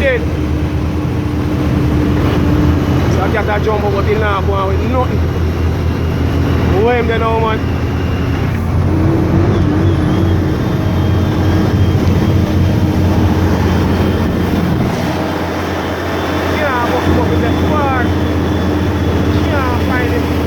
dead. So I got a jump over till now going with nothing. Where him there now, man? Yeah, I'm up with that far. Can't find him.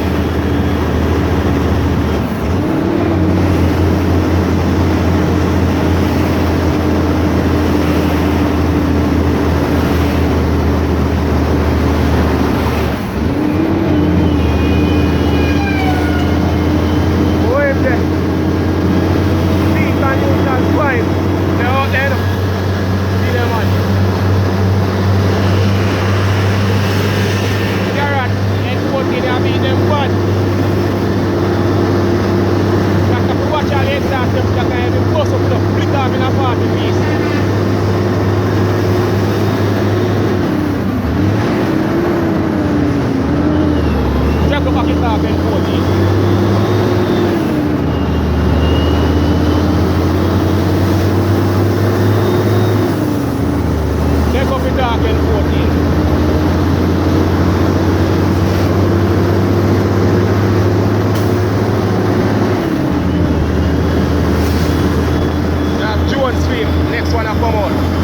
Next one I come out.